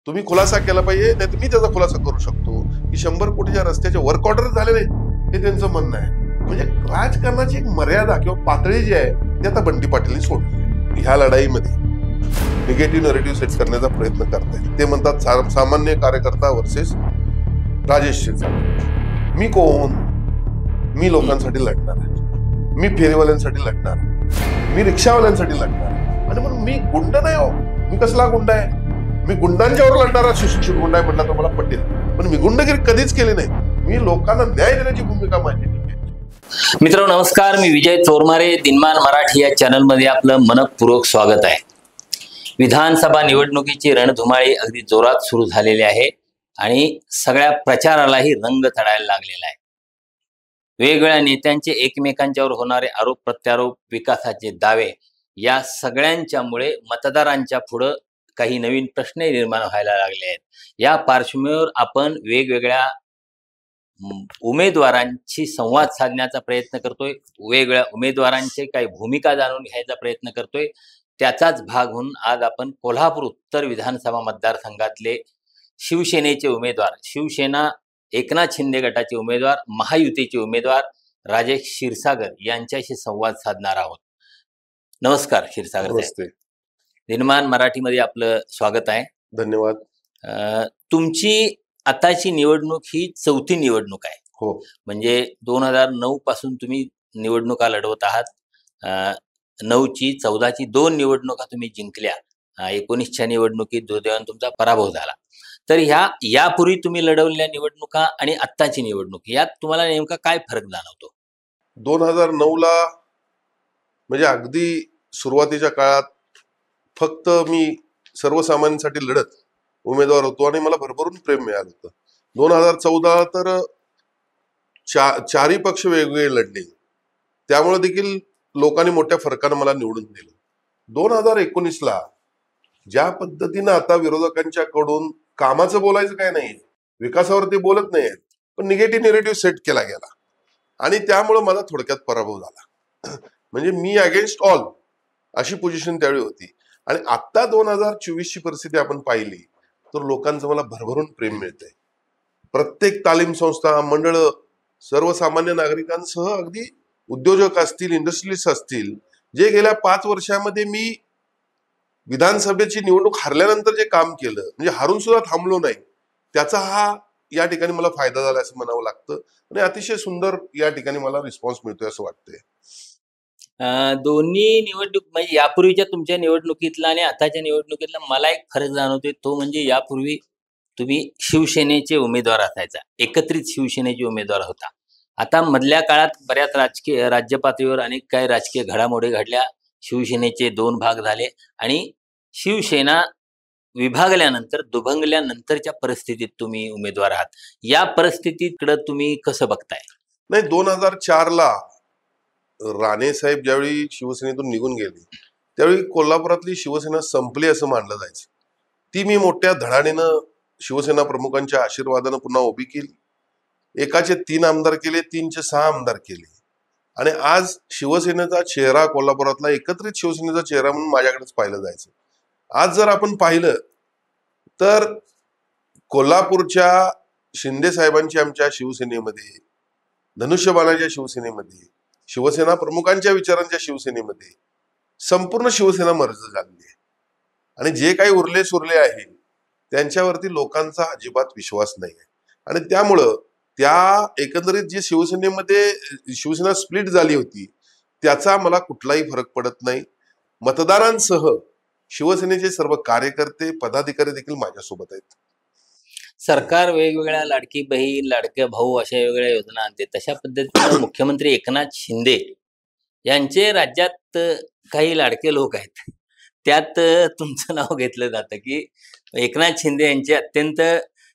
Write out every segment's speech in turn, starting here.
तुम्ही खुलासा केला पाहिजे, नाही तर मी त्याचा खुलासा करू शकतो की 100 कोटीच्या रस्त्याचे वर्क ऑर्डर झाले नाही, हे त्यांचं म्हणणं आहे. म्हणजे राजकारणाची एक मर्यादा किंवा पातळी जी आहे ती आता बंटी पाटीलने सोडली. ह्या लढाईमध्ये निगेटिव्ह नरेटिव्ह सेट करण्याचा प्रयत्न करतायत. ते म्हणतात सामान्य कार्यकर्ता वर्सेस राजेश क्षीरसागर. मी कोण? मी लोकांसाठी लढणार आहे, मी फेरीवाल्यांसाठी लढणार आहे, मी रिक्षावाल्यांसाठी लढणार आहे. आणि म्हणून मी गुंड नाही हो. मी कसला गुंड आहे? मी गुंडांच्यावर लढणारा सुशिक्षित गुंड आहे म्हटलं तर मला पटेल, पण मी गुंडगिरी कधीच केली नाही. मी लोकांना न्याय देण्याची भूमिका माझी. मित्रांनो नमस्कार, मी विजय चोरमारे. दिनमान मराठी या चॅनलमध्ये आपलं मनपूर्वक स्वागत आहे. विधानसभा निवडणुकीची रणधुमाळी अगदी जोरात सुरू झालेली आहे आणि सगळ्या प्रचारालाही रंग चढायला लागलेला आहे. वेगवेगळ्या नेत्यांचे एकमेकांच्यावर होणारे आरोप प्रत्यारोप, विकासाचे दावे, या सगळ्यांच्यामुळे मतदारांच्या पुढं काही नवीन प्रश्न निर्माण व्हायला लागले आहेत. या पार्श्वभूमीवर आपण वेगवेगळ्या उमेदवारांशी संवाद साधण्याचा प्रयत्न करतोय, वेगवेगळ्या उमेदवारांचे काही भूमिका जाणून घ्यायचा प्रयत्न करतोय. त्याचाच भाग म्हणून आज आपण कोल्हापूर उत्तर विधानसभा मतदारसंघातले शिवसेनेचे उमेदवार, शिवसेना एकनाथ शिंदे गटाचे उमेदवार, महायुतीचे उमेदवार राजेश क्षीरसागर यांच्याशी संवाद साधणार आहोत. नमस्कार क्षीरसागर. नमस्ते. दिनमान मराठीमध्ये आपलं स्वागत आहे. धन्यवाद. तुमची आताची निवडणूक ही 4थी निवडणूक आहे. हो, म्हणजे 2009 पासून तुम्ही निवडणुका लढवत आहात. 9ची 14ची 2 निवडणुका तुम्ही जिंकल्या. 19च्या निवडणुकीत दुर्दैवाने तुमचा पराभव झाला. तर यापूर्वी तुम्ही लढवलेल्या निवडणुका आणि आत्ताची निवडणूक यात तुम्हाला नेमका काय फरक जाणवतो? 2009ला म्हणजे अगदी सुरुवातीच्या काळात फक्त मी सर्वसामान्यांसाठी लढत उमेदवार होतो आणि मला भरभरून प्रेम मिळालं होतं. 2014 तर चारही पक्ष वेगवेगळे लढले, त्यामुळे देखील लोकांनी मोठ्या फरकानं मला निवडून दिलं. 2019ला ज्या पद्धतीनं आता विरोधकांच्याकडून कामाचं बोलायचं काय नाही, विकासावरती बोलत नाहीत, पण निगेटिव्ह नेरेटिव्ह सेट केला गेला आणि त्यामुळे माझा थोडक्यात पराभव झाला. म्हणजे मी अगेन्स्ट ऑल अशी पोझिशन त्यावेळी होती. आणि आता 2024ची परिस्थिती आपण पाहिली तर लोकांचं मला भरभरून प्रेम मिळतंय. प्रत्येक तालीम संस्था, मंडळ, सर्वसामान्य नागरिकांसह अगदी उद्योजक असतील, इंडस्ट्रियलिस्ट असतील, जे गेल्या 5 वर्षामध्ये मी विधानसभेची निवडणूक हरल्यानंतर जे काम केलं, म्हणजे हारून सुद्धा थांबलो नाही, त्याचा हा या ठिकाणी मला फायदा झाला असं म्हणावं लागतं. आणि अतिशय सुंदर या ठिकाणी मला रिस्पॉन्स मिळतोय असं वाटतंय. दोन्ही निवडणूक म्हणजे यापूर्वीच्या तुमच्या निवडणुकीतला आणि आताच्या निवडणुकीतला मला एक फरक जाणवतोय. तो म्हणजे यापूर्वी तुम्ही शिवसेनेचे उमेदवार असायचा, एकत्रित शिवसेनेचे उमेदवार होता. आता मधल्या काळात बऱ्याच राज्य पातळीवर अनेक काही राजकीय घडामोडी घडल्या. शिवसेनेचे 2 भाग झाले आणि शिवसेना विभागल्यानंतर, दुभंगल्यानंतरच्या परिस्थितीत तुम्ही उमेदवार आहात. या परिस्थितीकडे तुम्ही कसं बघताय? नाही, 2004ला राणे साहेब ज्यावेळी शिवसेनेतून निघून गेले त्यावेळी कोल्हापुरातली शिवसेना संपली असं मानलं जायचं. ती मी मोठ्या धडाडीनं शिवसेना प्रमुखांच्या आशीर्वादानं पुन्हा उभी केली. एकाचे 3 आमदार केले, 3चे 6 आमदार केले. आणि आज शिवसेनेचा चेहरा कोल्हापुरातला, एकत्रित शिवसेनेचा चेहरा म्हणून माझ्याकडेच पाहिलं जायचं. आज जर आपण पाहिलं तर कोल्हापूरच्या शिंदे साहेबांची आमच्या शिवसेनेमध्ये, धनुष्यबाणाच्या शिवसेनेमध्ये, शिवसेना प्रमुखांच्या विचारांच्या शिवसेनेमध्ये संपूर्ण शिवसेना मर्ज झालेली आहे. आणि जे काही उरले सुरले आहे त्यांच्यावरती लोकांचा अजिबात विश्वास नाही आहे. आणि त्यामुळं त्या एकंदरीत जी शिवसेनेमध्ये शिवसेना स्प्लिट झाली होती त्याचा मला कुठलाही फरक पडत नाही. मतदारांसह शिवसेनेचे सर्व कार्यकर्ते, पदाधिकारी देखील माझ्यासोबत आहेत. सरकार वेगवेगळ्या लाडकी बहीण, लाडके भाऊ अशा वेगवेगळ्या योजना आणते. तशा पद्धतीने मुख्यमंत्री एकनाथ शिंदे यांचे राज्यात काही लाडके लोक आहेत, त्यात तुमचं नाव घेतलं जातं की एकनाथ शिंदे यांचे अत्यंत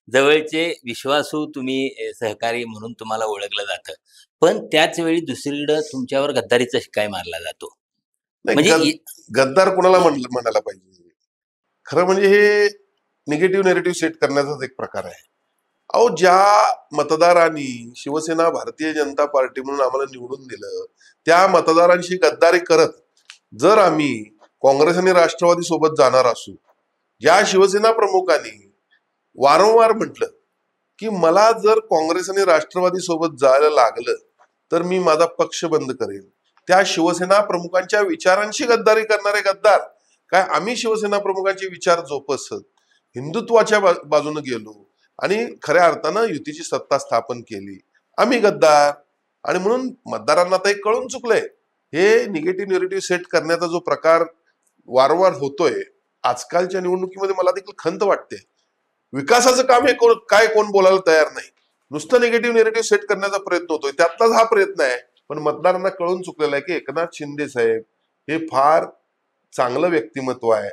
जवळचे विश्वासू तुम्ही सहकारी म्हणून तुम्हाला ओळखलं जातं. पण त्याच वेळी दुसरीकडे तुमच्यावर गद्दारीचा शिक्का मारला जातो. म्हणजे गद्दार कोणाला म्हणायला पाहिजे? खरं म्हणजे हे निगेटिव्ह नेरेटिव्ह सेट करण्याचाच एक प्रकार आहे. अहो, ज्या मतदारांनी शिवसेना भारतीय जनता पार्टी म्हणून आम्हाला निवडून दिलं त्या मतदारांशी गद्दारी करत जर आम्ही काँग्रेस आणि राष्ट्रवादी सोबत जाणार असू, ज्या शिवसेना प्रमुखांनी वारंवार म्हटलं की मला जर काँग्रेस आणि राष्ट्रवादी सोबत जायला लागलं तर मी माझा पक्ष बंद करेन. त्या शिवसेना प्रमुखांच्या विचारांशी गद्दारी करणारे गद्दार काय आम्ही शिवसेना प्रमुखांचे विचार जोपासत हिंदुत्वाच्या बाजूने गेलो आणि खऱ्या अर्थानं युतीची सत्ता स्थापन केली, आम्ही गद्दार. आणि म्हणून मतदारांना आता हे कळून चुकलंय. हे निगेटिव्ह नेरेटिव्ह सेट करण्याचा जो प्रकार वारंवार होतोय आजकालच्या निवडणुकीमध्ये मला देखील खंत वाटते. विकासाचं काम हे कोण बोलायला तयार नाही. नुसतं निगेटिव्ह नेरेटिव्ह सेट करण्याचा प्रयत्न होतोय. त्यातलाच हा प्रयत्न आहे. पण मतदारांना कळून चुकलेला आहे की एकनाथ शिंदे साहेब हे फार चांगलं व्यक्तिमत्व आहे.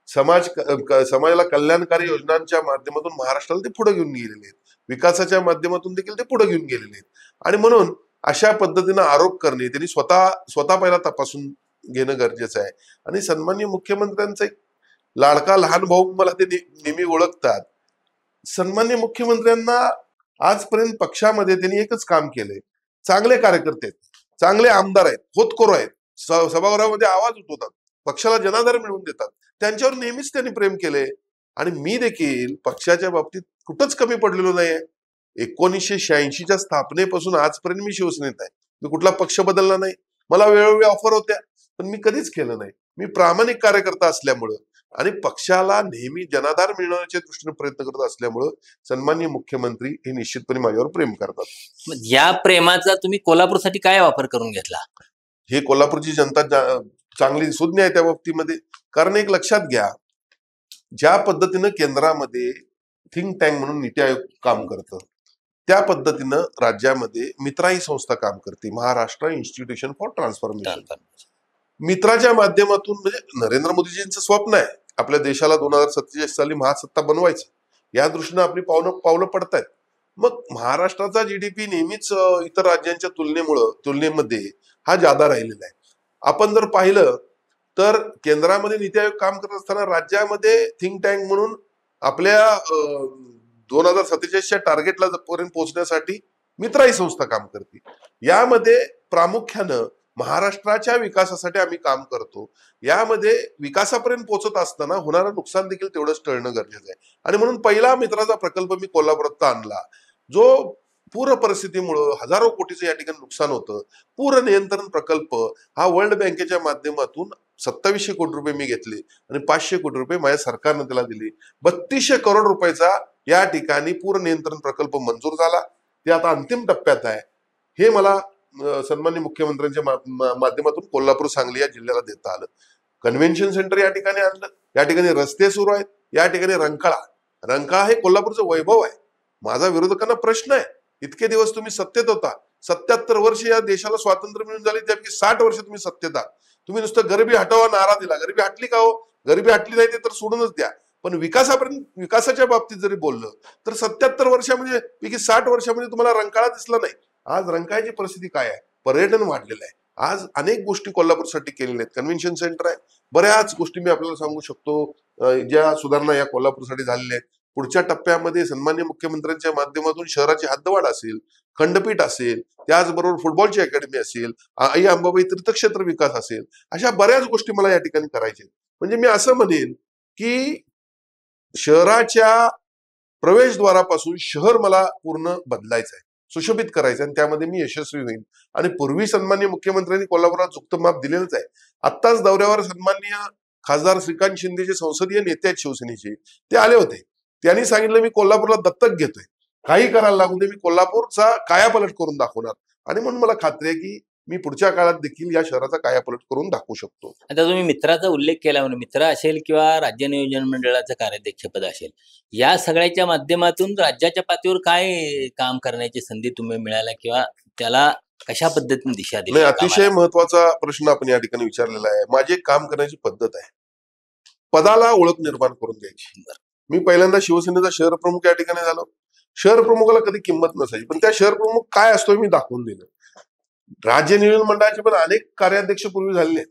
समाजाला कल्याणकारी योजनांच्या माध्यमातून महाराष्ट्राला ते पुढे घेऊन गेलेले आहेत. विकासाच्या माध्यमातून देखील ते पुढे घेऊन गेलेले आहेत. आणि म्हणून अशा पद्धतीनं आरोप करणे त्यांनी स्वतः पहिला तपासून घेणं गरजेचं आहे. आणि सन्माननीय मुख्यमंत्र्यांचा एक लाडका लहान भाऊ मला ते नेहमी ओळखतात. सन्माननीय मुख्यमंत्र्यांना आजपर्यंत पक्षामध्ये त्यांनी एकच काम केलंय. चांगले कार्यकर्ते आहेत, चांगले आमदार आहेत, होतकरू आहेत, सभागृहामध्ये आवाज उठवतात, पक्षाला जनाधार मिळवून देतात. त्यांच्यावर नेहमीच त्यांनी प्रेम केले. आणि मी देखील पक्षाच्या बाबतीत कुठंच कमी पडलेलो नाहीये. 1986च्या स्थापनेपासून आजपर्यंत मी शिवसेनेत आहे. मी कुठला पक्ष बदलला नाही. मला वेळोवेळी ऑफर होत्या पण मी कधीच केलं नाही. मी प्रामाणिक कार्यकर्ता असल्यामुळं आणि पक्षाला नेहमी जनाधार मिळवण्याच्या दृष्टीने प्रयत्न करत असल्यामुळं सन्माननीय मुख्यमंत्री हे निश्चितपणे माझ्यावर प्रेम करतात. मग या प्रेमाचा तुम्ही कोल्हापूरसाठी काय वापर करून घेतला? हे कोल्हापूरची जनता चांगली सुज्ञ आहे त्या बाबतीमध्ये. कारण एक लक्षात घ्या, ज्या पद्धतीनं केंद्रामध्ये थिंक टँक म्हणून नीती आयोग काम करतं त्या पद्धतीनं राज्यामध्ये मित्रा ही संस्था काम करते, महाराष्ट्र इन्स्टिट्यूशन फॉर ट्रान्सफॉर्मेशन. मित्राच्या माध्यमातून म्हणजे नरेंद्र मोदीजींचं स्वप्न आहे आपल्या देशाला 2047 साली महासत्ता बनवायचं. या दृष्टीनं आपली पावलं पडतायत. मग महाराष्ट्राचा जीडीपी नेहमीच इतर राज्यांच्या तुलनेमध्ये हा जादा राहिलेला आहे. आपण जर पाहिलं तर केंद्रामध्ये नीती आयोग काम करत असताना राज्यामध्ये थिंक टँक म्हणून आपल्या 2047च्या टार्गेटला पर्यंत पोहोचण्यासाठी मित्रा ही संस्था काम करते. यामध्ये प्रामुख्यानं महाराष्ट्राच्या विकासासाठी आम्ही काम करतो. यामध्ये विकासापर्यंत पोहोचत असताना होणारं नुकसान देखील तेवढंच टळणं गरजेचं आहे. आणि म्हणून पहिला मित्राचा प्रकल्प मी कोल्हापुरात आणला, जो पूर परिस्थितीमुळं हजारो कोटीचं या ठिकाणी नुकसान होतं. पूर नियंत्रण प्रकल्प हा वर्ल्ड बँकेच्या माध्यमातून 2700 कोटी रुपये मी घेतले आणि 500 कोटी रुपये माझ्या सरकारनं त्याला दिले. 3200 करोड रुपयाचा या ठिकाणी पूर नियंत्रण प्रकल्प मंजूर झाला. ते आता अंतिम टप्प्यात आहे. हे मला सन्माननीय मुख्यमंत्र्यांच्या माध्यमातून कोल्हापूर सांगली या जिल्ह्याला देता आलं. कन्व्हेन्शन सेंटर या ठिकाणी आणलं. या ठिकाणी रस्ते सुरू आहेत. या ठिकाणी रंकाळा हे कोल्हापूरचं वैभव आहे. माझा विरोधकांना प्रश्न आहे, इतके दिवस तुम्ही सत्तेत होता, 77 वर्ष या देशाला स्वातंत्र्य मिळून झाले, त्यापैकी 60 वर्ष तुम्ही सत्तेत आहात. तुम्ही नुसतं गरिबी हटवा नारा दिला. गरिबी हटली का हो? गरिबी हटली नाही ते तर सोडूनच द्या. पण विकासाच्या बाबतीत जरी बोललं तर 77 वर्षामध्ये पैकी 60 वर्षामध्ये तुम्हाला रंकाळा दिसला नाही. आज रंकाळ्याची परिस्थिती काय आहे? पर्यटन वाढलेलं आहे. आज अनेक गोष्टी कोल्हापूरसाठी केलेल्या आहेत. कन्व्हेन्शन सेंटर आहे. बऱ्याच गोष्टी मी आपल्याला सांगू शकतो ज्या सुधारणा या कोल्हापूरसाठी झालेल्या आहेत. पुढच्या टप्प्यामध्ये सन्माननीय मुख्यमंत्र्यांच्या माध्यमातून शहराची हद्दवाढ असेल, खंडपीठ असेल, त्याचबरोबर फुटबॉलची अकॅडमी असेल, आई अंबाबाई तीर्थक्षेत्र विकास असेल, अशा बऱ्याच गोष्टी मला या ठिकाणी करायच्या. म्हणजे मी असं म्हणेन की शहराच्या प्रवेशद्वारापासून शहर मला पूर्ण बदलायचं आहे, सुशोभित करायचं, आणि त्यामध्ये मी यशस्वी होईन. आणि पूर्वी सन्माननीय मुख्यमंत्र्यांनी कोल्हापुरात झुकतं माप दिलेलंच आहे. आत्ताच दौऱ्यावर सन्माननीय खासदार श्रीकांत शिंदे जे संसदीय नेते आहेत शिवसेनेचे, ते आले होते. त्यांनी सांगितलं मी कोल्हापूरला दत्तक घेतोय, काही करायला लागू दे, मी कोल्हापूरचा कायापालट करून दाखवणार. आणि म्हणून मला खात्री आहे की मी पुढच्या काळात देखील या शहराचा कायापालट करून दाखवू शकतो. आता तुम्ही मित्राचा उल्लेख केला म्हणून मित्र असेल किंवा राज्य नियोजन मंडळाचं कार्याध्यक्षपद असेल, या सगळ्याच्या माध्यमातून राज्याच्या पातळीवर काय काम करण्याची संधी तुम्ही मिळाला किंवा त्याला कशा पद्धतीने दिशा दिली? नाही, अतिशय महत्वाचा प्रश्न आपण या ठिकाणी विचारलेला आहे. माझी एक काम करण्याची पद्धत आहे, पदाला ओळख निर्माण करून द्यायची. मी पहिल्यांदा शिवसेनेचा शहर प्रमुख या ठिकाणी झालो. शहर प्रमुखाला कधी किंमत नसायची, पण त्या शहर प्रमुख काय असतो मी दाखवून दिलं. राज्य नियोजन मंडळाचे पण अनेक कार्याध्यक्ष पूर्वी झालेले आहेत.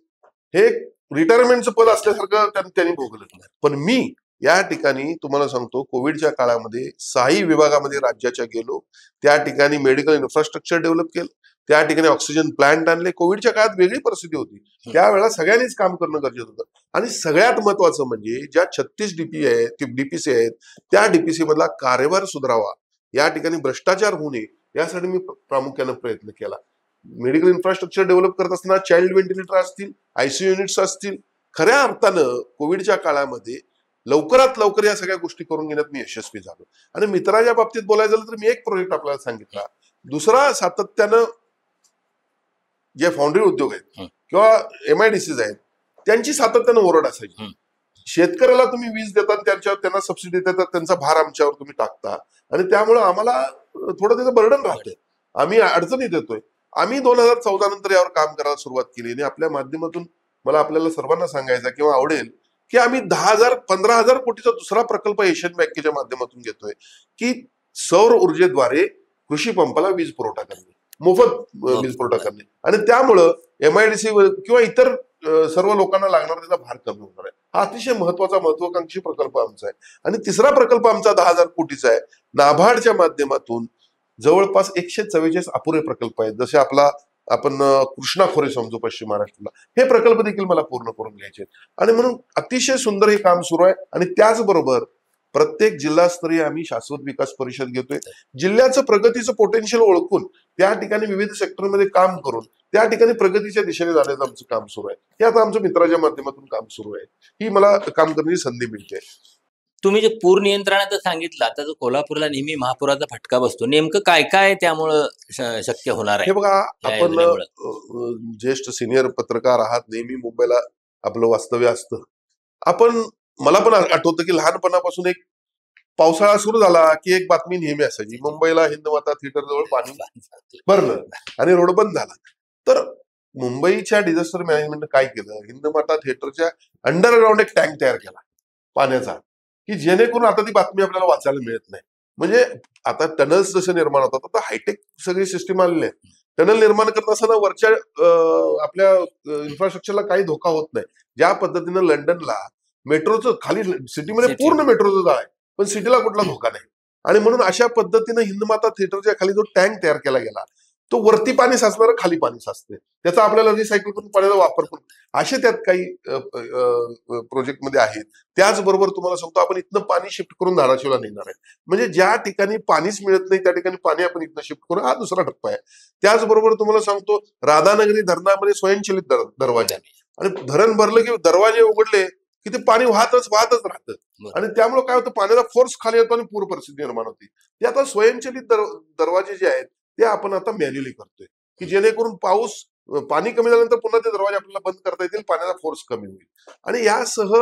हे रिटायरमेंटचं पद असल्यासारखं त्यांनी भोगलं. पण मी या ठिकाणी तुम्हाला सांगतो, कोविडच्या काळामध्ये 6 विभागामध्ये राज्याच्या गेलो. त्या ठिकाणी मेडिकल इन्फ्रास्ट्रक्चर डेव्हलप केलं, त्या ठिकाणी ऑक्सिजन प्लांट आणले. कोविडच्या काळात वेगळी परिस्थिती होती, त्यावेळेला सगळ्यांनीच काम करणं गरजेचं होतं. आणि सगळ्यात महत्वाचं म्हणजे ज्या 36 डीपीसी आहेत त्या डीपीसी मधला कार्यभार सुधारावा, या ठिकाणी भ्रष्टाचार होऊ नये, यासाठी मी प्रामुख्याने प्रयत्न केला. मेडिकल इन्फ्रास्ट्रक्चर डेव्हलप करत असताना चाइल्ड व्हेंटिलेटर असतील, आयसीयू युनिट्स असतील, खऱ्या अर्थानं कोविडच्या काळामध्ये लवकरात लवकर या सगळ्या गोष्टी करून घेण्यात मी यशस्वी झालो. आणि मित्राच्या बाबतीत बोलायचं झालं तर मी एक प्रोजेक्ट आपल्याला सांगितला. दुसरा, सातत्यानं जे फाउंड्री उद्योग आहेत किंवा MIDCs आहेत त्यांची सातत्यानं ओरड असायची. शेतकऱ्याला तुम्ही वीज देतात, त्यांना सबसिडी देतात, त्यांचा भार आमच्यावर तुम्ही टाकता आणि त्यामुळे आम्हाला थोडं त्याचं बर्डन राहतं, आम्ही अडचणीत येतोय. आम्ही 2014 नंतर यावर काम करायला सुरुवात केली आणि आपल्या माध्यमातून मला आपल्याला सर्वांना सांगायचं किंवा आवडेल की आम्ही 15,000 कोटीचा दुसरा प्रकल्प एशियन बँकेच्या माध्यमातून घेतोय की सौर ऊर्जेद्वारे कृषी पंपाला वीज पुरवठा करणे, मोफत वीज पुरवठा करणे, आणि त्यामुळं MIDC किंवा इतर सर्व लोकांना लागणारा त्याचा भार कमी होणार आहे. हा अतिशय महत्वाकांक्षी प्रकल्प आमचा आहे. आणि तिसरा प्रकल्प आमचा 10,000 कोटीचा आहे. नाबार्डच्या माध्यमातून जवळपास 144 अपुरे प्रकल्प आहेत. जसे आपण कृष्णा खोरे समजू पश्चिम महाराष्ट्राला, हे प्रकल्प देखील मला पूर्ण करून घ्यायचे. आणि म्हणून अतिशय सुंदर हे काम सुरू आहे. आणि त्याचबरोबर प्रत्येक जिल्हास्तरीय आम्ही शाश्वत विकास परिषद घेतोय. जिल्ह्याचं प्रगतीचं पोटेन्शियल ओळखून त्या ठिकाणी विविध सेक्टरमध्ये काम करून त्या ठिकाणी प्रगतीच्या दिशेने जाण्याचं आमचं काम सुरू आहे. हे आता आमच्या मित्राच्या माध्यमातून काम सुरू आहे. ही मला काम करण्याची संधी मिळते. तुम्ही जे पूर नियंत्रणाचं सांगितलं, आता जो कोल्हापूरला नेहमी महापुराचा फटका बसतो, नेमकं काय काय त्यामुळं शक्य होणार आहे? हे बघा, आपण ज्येष्ठ सिनियर पत्रकार आहात, नेहमी मुंबईला आपलं वास्तव्य असतं. मला पण आठवतं की लहानपणापासून एक पावसाळा सुरू झाला की एक बातमी नेहमी असायची, मुंबईला हिंदमाता थिएटर जवळ पाणी भरलं आणि रोड बंद झाला. तर मुंबईच्या डिझास्टर मॅनेजमेंटने काय केलं, हिंदमाता थिएटरच्या अंडरग्राऊंड एक टँक तयार केला पाण्याचा, की जेणेकरून आता ती बातमी आपल्याला वाचायला मिळत नाही. म्हणजे आता टनल्स जसे निर्माण होतात, आता हायटेक सगळी सिस्टीम आलेली आहे. टनल निर्माण करत असताना वरच्या आपल्या इन्फ्रास्ट्रक्चरला काही धोका होत नाही. ज्या पद्धतीनं लंडनला मेट्रोचं खाली सिटीमध्ये पूर्ण मेट्रोचं जाळ आहे, पण सिटीला कुठला धोका नाही. आणि म्हणून अशा पद्धतीनं हिंदमाता थिएटरच्या खाली जो टँक तयार केला गेला, तो वरती पाणी साचणार, खाली पाणी साचते, त्याचा आपल्याला रिसायकल करून पाण्याचा वापर करून, असे त्यात काही प्रोजेक्टमध्ये आहेत. त्याचबरोबर तुम्हाला सांगतो, आपण इथनं पाणी शिफ्ट करून धाराशिवला नेणार आहे. म्हणजे ज्या ठिकाणी पाणीच मिळत नाही त्या ठिकाणी पाणी आपण इथनं शिफ्ट करू, हा दुसरा टप्पा आहे. त्याचबरोबर तुम्हाला सांगतो, राधानगरी धरणामध्ये स्वयंचलित दरवाजे, आणि धरण भरलं की दरवाजे उघडले की ते पाणी वाहतच राहतं. आणि त्यामुळे काय होतं, पाण्याचा फोर्स खाली येतो आणि पूर परिस्थिती निर्माण होती. ते आता स्वयंचलित दरवाजे जे आहेत ते आपण आता मॅन्युअली करतोय, की जेणेकरून पाणी कमी झाल्यानंतर पुन्हा ते दरवाजे आपल्याला बंद करता येतील, पाण्याचा फोर्स कमी होईल. आणि यासह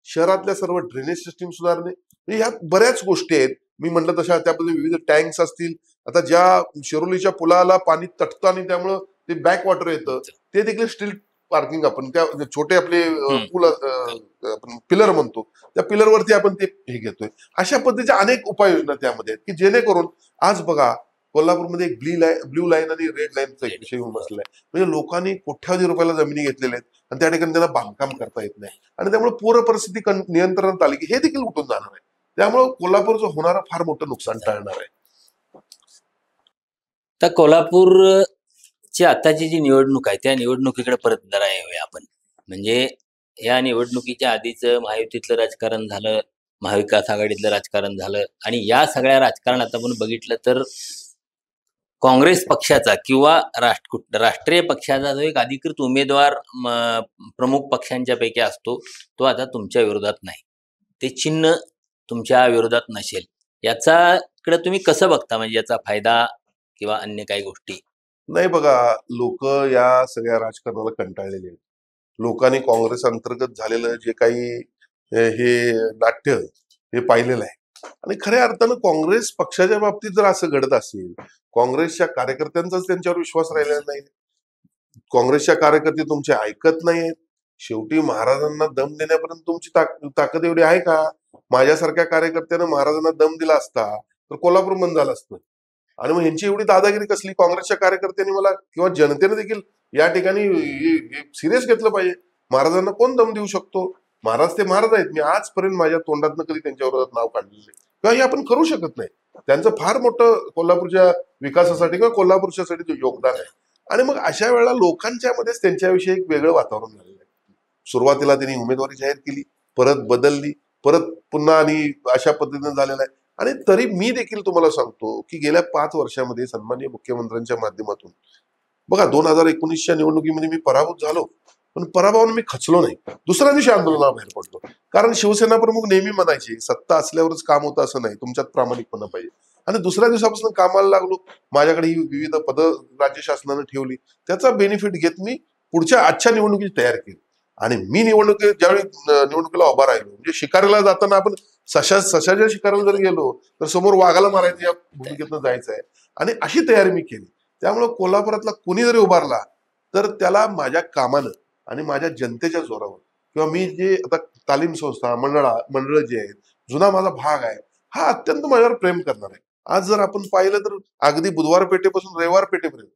शहरातल्या सर्व ड्रेनेज सिस्टीम सुधारणे, ह्या बऱ्याच गोष्टी आहेत. मी म्हटलं तशा त्यामध्ये विविध टँक्स असतील. आता ज्या शिरोलीच्या पुलाला पाणी तटतं आणि त्यामुळं ते बॅक वॉटर येतं, ते देखील स्टील पार्किंग, आपण त्या छोटे आपले पूल आपण पिलर म्हणतो, त्या पिलरवरती आपण ते हे घेतोय. अशा पद्धतीच्या अनेक उपाययोजना त्यामध्ये आहेत, की जेणेकरून आज बघा कोल्हापूरमध्ये एक ब्ल्यू लाईन आणि रेड लाईनचा एक विषय येऊन बसलाय. म्हणजे लोकांनी कोट्यावधी रुपयाला जमिनी घेतलेल्या आहेत आणि त्या ठिकाणी त्यांना बांधकाम करता येत नाही, आणि त्यामुळे पूर परिस्थिती नियंत्रणात आली की हे देखील उठून जाणार आहे. त्यामुळे कोल्हापूरचं होणारं फार मोठं नुकसान टाळणार आहे. तर कोल्हापूरची आताची जी निवडणूक आहे त्या निवडणुकीकडे परत जरा येऊया आपण. म्हणजे या निवडणुकीच्या आधीचं महायुतीतलं राजकारण झालं, महाविकास आघाडीतलं राजकारण झालं, आणि या सगळ्या राजकारणात आपण बघितलं तर काँग्रेस पक्षाचा किंवा राष्ट्रीय पक्षाचा जो एक अधिकृत उमेदवार प्रमुख पक्षांच्या पैकी असतो, तो आता तुमच्या विरोधात नाही, ते चिन्ह तुमच्या विरोधात नसेल. याचाकडे तुम्ही कसं बघता? म्हणजे याचा फायदा किंवा अन्य काही गोष्टी? नाही बघा, लोक या सगळ्या राजकारणाला कंटाळलेले आहेत. लोकांनी काँग्रेस अंतर्गत झालेलं जे काही हे नाट्य हे पाहिलेलं आहे. आणि खऱ्या अर्थानं काँग्रेस पक्षाच्या बाबतीत जर असं घडत असेल, काँग्रेसच्या कार्यकर्त्यांचाच त्यांच्यावर विश्वास राहिलेला नाही. काँग्रेसच्या कार्यकर्ते तुमचे ऐकत नाहीत. शेवटी महाराजांना दम देण्यापर्यंत तुमची ताकद एवढी आहे का? माझ्यासारख्या कार्यकर्त्यानं महाराजांना दम दिला असता तर कोल्हापूर बंद झालं असतं. आणि मग ह्यांची एवढी दादागिरी कसली? काँग्रेसच्या कार्यकर्त्यांनी मला किंवा जनतेने देखील या ठिकाणी सिरियस घेतलं पाहिजे. महाराजांना कोण दम देऊ शकतो? महाराज ते महाराज आहेत. मी आजपर्यंत माझ्या तोंडातनं कधी त्यांच्या विरोधात नाव काढलेलं नाही किंवा हे आपण करू शकत नाही. त्यांचं फार मोठं कोल्हापूरच्या विकासासाठी किंवा कोल्हापूरच्यासाठी योगदान आहे. आणि मग अशा वेळेला लोकांच्या मध्येच त्यांच्याविषयी एक वेगळं वातावरण झालेलं आहे. सुरुवातीला त्यांनी उमेदवारी जाहीर केली, परत बदलली, परत पुन्हा आणि अशा पद्धतीने झालेलं आहे. आणि तरी मी देखील तुम्हाला सांगतो की गेल्या 5 वर्षामध्ये सन्माननीय मुख्यमंत्र्यांच्या माध्यमातून बघा 2019च्या निवडणुकीमध्ये मी पराभूत झालो, पण पराभवाने मी खचलो नाही. दुसऱ्या दिवशी आंदोलनाबाहेर पडलो. कारण शिवसेना प्रमुख नेहमी म्हणायचे सत्ता असल्यावरच काम होतं असं नाही, तुमच्यात प्रामाणिकपणा पाहिजे. आणि दुसऱ्या दिवसापासून कामाला लागलो. माझ्याकडे ही विविध पदं राज्य शासनानं ठेवली. त्याचा बेनिफिट घेत मी पुढच्या आजच्या निवडणुकीची तयारी केली. आणि मी ज्यावेळी निवडणुकीला उभा राहिलो, म्हणजे शिकारीला जाताना आपण सशाच्या शिकारीला जर गेलो तर समोर वाघाला मारायचं या भूमिकेतनं जायचं आहे. आणि अशी तयारी मी केली. त्यामुळे कोल्हापुरातला कुणी जरी उभारला तर त्याला माझ्या कामानं आणि माझ्या जनतेच्या जोरावर किंवा मी जे आता तालीम संस्था मंडळ जे आहेत, जुना माझा भाग आहे, हा अत्यंत माझ्यावर प्रेम करणार आहे. आज जर आपण पाहिलं तर अगदी बुधवार पेठेपासून रविवार पेठेपर्यंत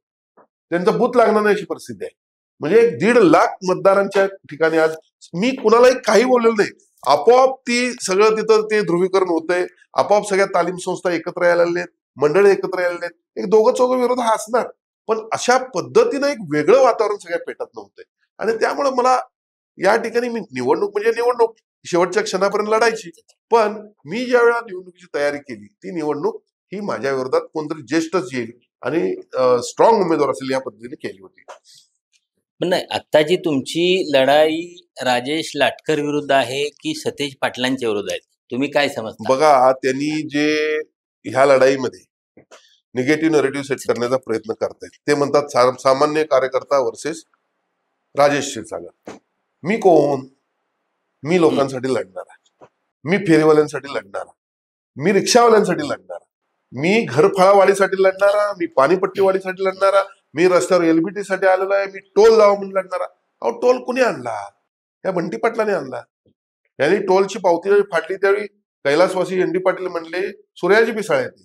त्यांचं बूथ लागणार नाही अशी परिस्थिती आहे. म्हणजे 1.5 लाख मतदारांच्या ठिकाणी आज मी कुणालाही काही बोललेलं नाही. आपोआप ती सगळं तिथं ते ध्रुवीकरण होतंय. आपोआप सगळ्या तालीम संस्था एकत्र यायला लागलेत, मंडळ एकत्र यायला लागलेत. एक दोघं चौघं विरोध हा असणार, पण अशा पद्धतीनं एक वेगळं वातावरण सगळ्या पेटात नव्हतंय. आणि त्यामुळे मला या ठिकाणी मी निवडणूक शेवटच्या क्षणापर्यंत लढायची. पण मी ज्या वेळेला निवडणुकीची तयारी केली, ती निवडणूक ही माझ्या विरोधात कोणतरी ज्येष्ठच येईल आणि स्ट्रॉंग उमेदवार असेल या पद्धतीने केली होती. पण नाही, आत्ताची तुमची लढाई राजेश लाटकर विरुद्ध आहे की सतेज पाटलांच्या विरुद्ध आहे? तुम्ही काय समजता? बघा, त्यांनी जे ह्या लढाईमध्ये निगेटिव्ह नरेटिव्ह सेट करण्याचा प्रयत्न करतायत. ते म्हणतात सामान्य कार्यकर्ता वर्सेस राजेश क्षीरसागर. मी कोण? मी लोकांसाठी लढणारा, मी फेरीवाल्यांसाठी लढणारा, मी रिक्षावाल्यांसाठी लढणारा, मी घरफळावाढीसाठी लढणारा, मी पाणीपट्टीवाढीसाठी लढणारा, मी रस्त्यावर एलबीटी साठी आलेलो आहे, मी टोल जावं म्हणून लढणारा. अहो, टोल कुणी आणला? या बंटी पाटलाने आणला. यांनी टोलची पावती जरी फाडली त्यावेळी कैलासवासी एन डी पाटील म्हणले सूर्याची पिसाळ येते,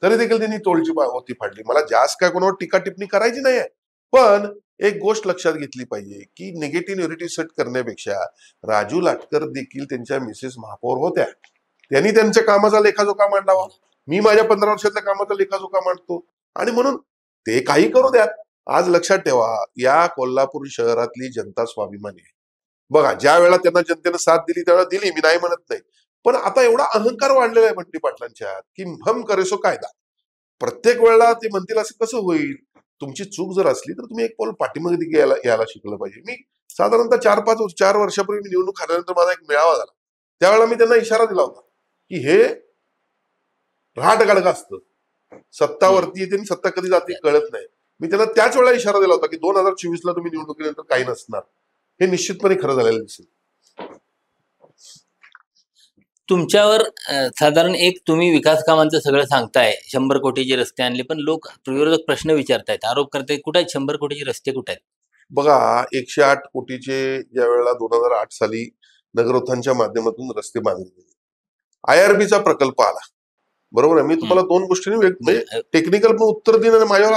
तरी देखील त्यांनी टोलची पावती फाडली. मला जास्त काय कोणावर टीका टिप्पणी करायची नाही आहे, पण एक गोष्ट लक्षात घेतली पाहिजे की निगेटिव्ह नेरेटिव्ह सेट करण्यापेक्षा राजू लाटकर देखील त्यांच्या मिसेस महापौर होत्या. त्यांनी त्यांच्या कामाचा लेखाजोखा मांडावा. मी माझ्या 15 वर्षातल्या कामाचा लेखाजोखा मांडतो. आणि म्हणून ते काही करू द्यात. आज लक्षात ठेवा, या कोल्हापूर शहरातली जनता स्वाभिमानी आहे. बघा, ज्या वेळेला त्यांना जनतेनं साथ दिली त्यावेळेला दिली, मी नाही म्हणत नाही. पण आता एवढा अहंकार वाढलेला आहे बंटी पाटलांच्या की हम करेसो कायदा. प्रत्येक वेळेला ते म्हणतील असं कसं होईल? तुमची चूक जर असली तर तुम्ही एक पाऊल पाठीमागे यायला शिकलं पाहिजे. मी साधारणतः 4 वर्षापूर्वी मी निवडणूक आल्यानंतर माझा एक मेळावा झाला. त्यावेळेला मी त्यांना इशारा दिला होता की हे रहाट गाडगा असतं, सत्तावरती येते आणि सत्ता कधी जाते कळत नाही. मी त्यांना त्याच वेळेला इशारा दिला होता की 2024ला तुम्ही निवडणुकीनंतर काही नसणार. हे निश्चितपणे खरं झालेलं दिसेल. तुमच्यावर साधारण एक तुम्ही विकास कामांचं सगळं सांगताय, 100 कोटीचे रस्ते आणले, पण लोक विरोधक प्रश्न विचारतायत, आरोप करतायत, कुठे आहेत 100 कोटीचे रस्ते, कुठे आहेत? बघा, 108 कोटीचे ज्या वेळेला 2008 साली नगरोत्थानच्या माध्यमातून रस्ते बांधले गेले, IRB चा प्रकल्प आला, बरोबर आहे. मी तुम्हाला 2 गोष्टींनी म्हणजे टेक्निकल पण उत्तर देणं आणि माझ्यावर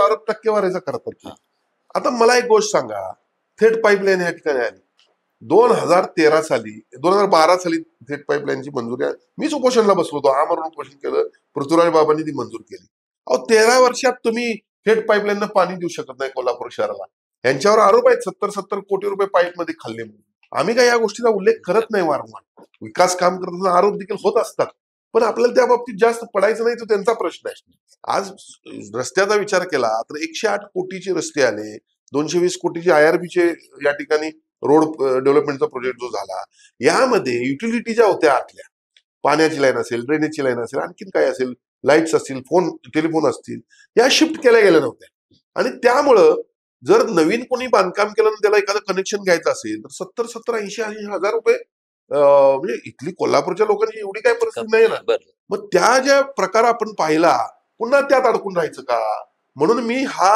आरोप टक्केवारीचा करतात. आता मला एक गोष्ट सांगा, थेट पाईपलाईन या ठिकाणी आली 2012 साली थेट पाईपलाईनची मंजुरी आहे. मीच उपोषणला बसलो होतो, आमरण उपोषण केलं, पृथ्वीराज बाबांनी ती मंजूर केली. अहो, 13 वर्षात तुम्ही थेट पाईपलाईननं पाणी देऊ शकत नाही कोल्हापूर शहराला. यांच्यावर आरोप आहेत 70 कोटी रुपये पाईपमध्ये खाल्ले म्हणून. आम्ही काय या गोष्टीचा उल्लेख करत नाही वारंवार. विकास काम करताना आरोप देखील होत असतात, पण आपल्याला त्या बाबतीत जास्त पडायचं नाही, तो त्यांचा प्रश्न आहे. आज रस्त्याचा विचार केला तर 108 कोटीचे रस्ते आले, 220 कोटीचे IRBचे या ठिकाणी रोड डेव्हलपमेंटचा प्रोजेक्ट जो झाला, यामध्ये युटिलिटी ज्या होत्या आतल्या, पाण्याची लाईन असेल, ड्रेनेजची लाईन असेल, आणखीन काय असेल, लाईट्स असतील, टेलिफोन असतील, या शिफ्ट केल्या गेल्या नव्हत्या. आणि त्यामुळं जर नवीन कोणी बांधकाम केलं त्याला एखादं कनेक्शन घ्यायचं असेल तर 70, 80 हजार रुपये, म्हणजे इथली कोल्हापूरच्या लोकांची एवढी काय परिस्थिती नाही ना. मग त्या ज्या प्रकार आपण पाहिला, पुन्हा त्यात अडकून राहायचं का? म्हणून मी हा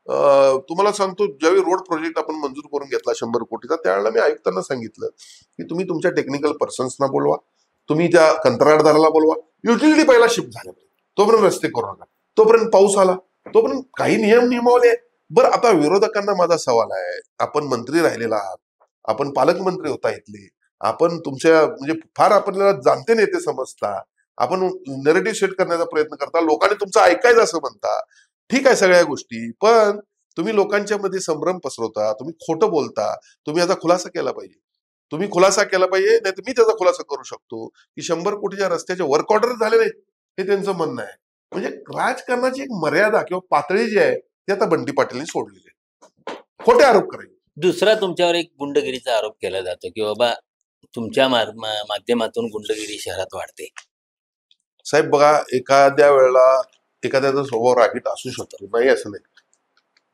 तुम्हाला सांगतो, ज्यावेळी रोड प्रोजेक्ट आपण मंजूर करून घेतला 100 कोटीचा, त्यावेळेला मी आयुक्तांना सांगितलं की तुम्ही तुमच्या टेक्निकल पर्सन्सना बोलवा, तुम्ही त्या कंत्राटदाराला बोलवा, युटिलिटी पहिला शिफ्ट झाल्या पाहिजे, तोपर्यंत रस्ते करू नका. तोपर्यंत पाऊस आला, तोपर्यंत काही नियमावली आहे. बरं, आता विरोधकांना माझा सवाल आहे, आपण मंत्री राहिलेला आहात, आपण पालकमंत्री होता इथले, आपण तुमच्या म्हणजे फार आपल्याला जाणते नेते समजता, आपण नरेटिव्ह सेट करण्याचा प्रयत्न करता, लोकांनी तुमचं ऐकायचं असं म्हणता, ठीक आहे सगळ्या गोष्टी, पण तुम्ही लोकांच्या मध्ये संभ्रम पसरवता, तुम्ही खोटं बोलता. तुम्ही याचा खुलासा केला पाहिजे. तुम्ही खुलासा केला पाहिजे, नाही तर मी त्याचा खुलासा करू शकतो की 100 कोटीच्या रस्त्याचे वर्क ऑर्डर झाले नाहीत, हे त्यांचं म्हणणं आहे. म्हणजे राजकारणाची एक मर्यादा किंवा पातळी जी आहे ती आता बंटी पाटीलने सोडलेली आहे. खोटे आरोप करायचे. दुसरा तुमच्यावर एक गुंडगिरीचा आरोप केला जातो की बाबा तुमच्या माध्यमातून गुंडगिरी शहरात वाढते. साहेब बघा, एखाद्या वेळेला एखाद्याचा स्वभाव रागीट असू शकतो, नाही असं नाही.